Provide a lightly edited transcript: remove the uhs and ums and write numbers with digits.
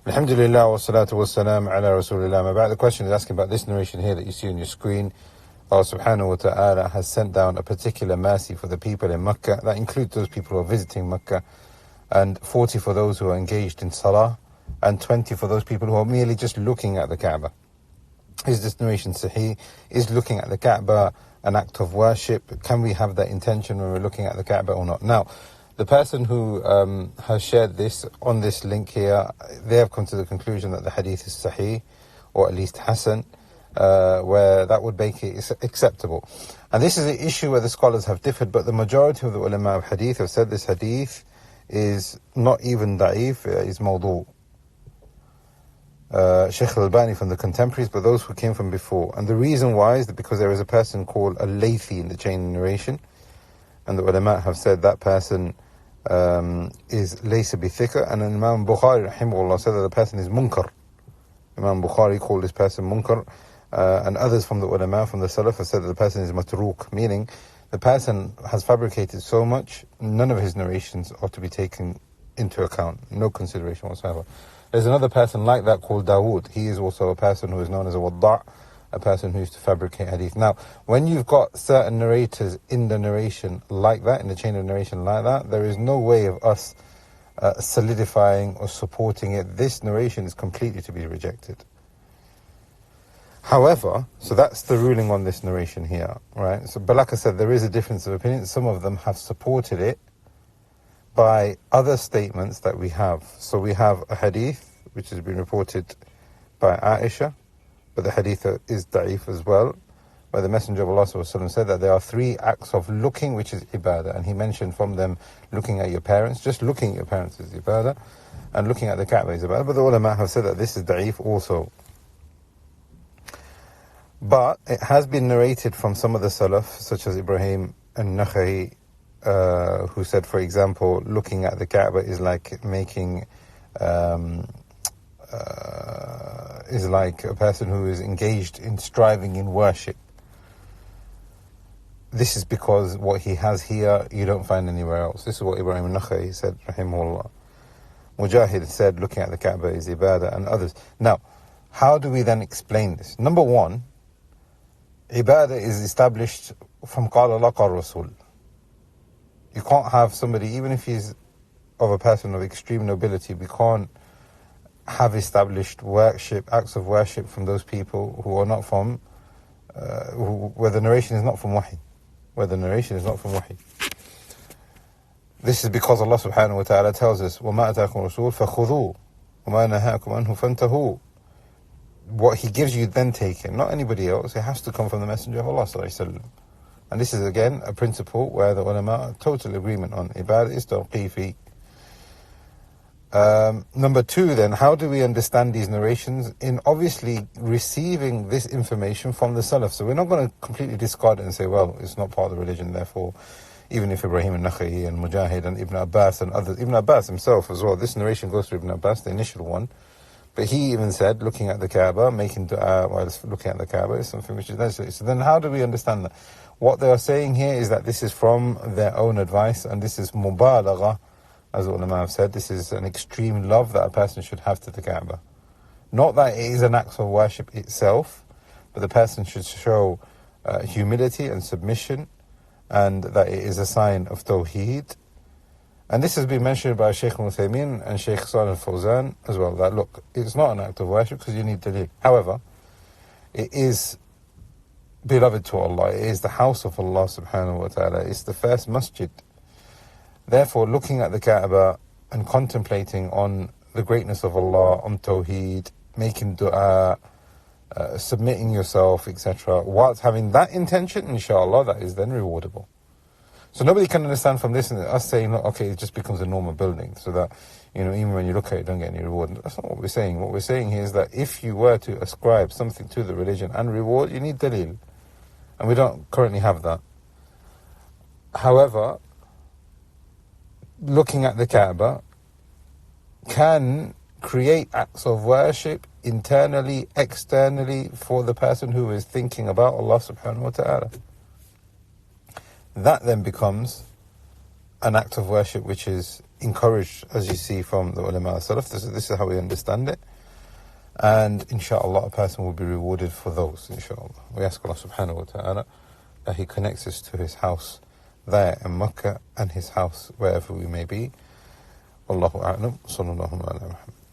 Alhamdulillah wa salatu wa salam ala rasulillah. About the question is asking about this narration here that you see on your screen. Allah subhanahu wa ta'ala has sent down a particular mercy for the people in Makkah. That includes those people who are visiting Makkah, and 40 for those who are engaged in salah, and 20 for those people who are merely just looking at the Kaaba. Is this narration sahih? Is looking at the Kaaba an act of worship? Can we have that intention when we're looking at the Kaaba or not? Now, the person who has shared this on this link here, they have come to the conclusion that the hadith is sahih, or at least hasan, where that would make it acceptable. And this is an issue where the scholars have differed, but the majority of the ulama of hadith have said this hadith is not even da'if, it is mawdu'. Shaykh al-Albani from the contemporaries, but those who came from before. And the reason why is that because there is a person called al-Laythi in the chain of narration, and the ulama have said that person is laysa bi thika, and Imam Bukhari rahimahullah said that the person is munkar. Imam Bukhari called this person munkar, and others from the ulama, from the salaf, have said that the person is matruk, meaning the person has fabricated so much, none of his narrations ought to be taken into account, no consideration whatsoever. There's another person like that called Dawood. He is also a person who is known as a wadda', a person who used to fabricate hadith. Now, when you've got certain narrators in the narration like that, in the chain of narration like that, there is no way of us solidifying or supporting it. This narration is completely to be rejected. However, so that's the ruling on this narration here, right? So, but like I said, there is a difference of opinion. Some of them have supported it by other statements that we have. So we have a hadith which has been reported by Aisha, but the hadith is da'if as well, where the Messenger of Allah ﷺ said that there are 3 acts of looking which is ibadah, and he mentioned from them looking at your parents. Just looking at your parents is ibadah, and looking at the Kaaba is ibadah. But the ulama have said that this is da'if also. But it has been narrated from some of the Salaf, such as Ibrahim al-Nakha'i, who said, for example, looking at the Kaaba is like making, is like a person who is engaged in striving in worship. This is because what he has here, you don't find anywhere else. This is what Ibrahim al-Nakha'i said, rahimahullah. Mujahid said, looking at the Kaaba is ibadah, and others. Now, how do we then explain this? Number one, ibadah is established from qala Allah, qala Rasul. You can't have somebody, even if he's of a person of extreme nobility, we can't have established worship, acts of worship from those people who are not from, where the narration is not from wahi. Where the narration is not from wahi. This is because Allah subhanahu wa ta'ala tells us, وَمَا أَتَاكُمْ رَسُولٌ فَخُذُوهُ وَمَا نَهَاكُمْ عَنْهُ فَانْتَهُوا. What he gives you, then take it, not anybody else. It has to come from the Messenger of Allah sallallahu alaihi wasallam. And this is again a principle where the ulama are total agreement on. Ibadah is tawqifi. Number 2 then, how do we understand these narrations? In obviously receiving this information from the Salaf. So we're not going to completely discard it and say, well, it's not part of the religion, therefore, even if Ibrahim al-Nakha'i and Mujahid and Ibn Abbas and others, Ibn Abbas himself as well, this narration goes to Ibn Abbas, the initial one. But he even said, looking at the Kaaba, making dua while looking at the Kaaba is something which is necessary. So then how do we understand that? What they are saying here is that this is from their own advice, and this is mubalagha, as the ulama have said. This is an extreme love that a person should have to the Kaaba. Not that it is an act of worship itself, but the person should show humility and submission, and that it is a sign of tawheed. And this has been mentioned by Shaykh al-Uthaymeen and Shaykh Salih al-Fawzan as well, that look, it's not an act of worship because you need dalil. However, it is beloved to Allah. It is the house of Allah subhanahu wa ta'ala. It's the first masjid. Therefore, looking at the Kaaba and contemplating on the greatness of Allah, on tawheed, making dua, submitting yourself, etc., whilst having that intention, inshallah, that is then rewardable. So nobody can understand from this and us saying, okay, it just becomes a normal building, so that, even when you look at it, you don't get any reward. That's not what we're saying. What we're saying here is that if you were to ascribe something to the religion and reward, you need dalil. And we don't currently have that. However, looking at the Kaaba can create acts of worship internally, externally, for the person who is thinking about Allah subhanahu wa ta'ala. That then becomes an act of worship which is encouraged, as you see from the ulama salaf. This is how we understand it. And inshallah, a person will be rewarded for those, inshallah. We ask Allah subhanahu wa ta'ala that He connects us to His house there in Makkah and His house wherever we may be. Wallahu a'lam. Sallallahu ala Muhammad.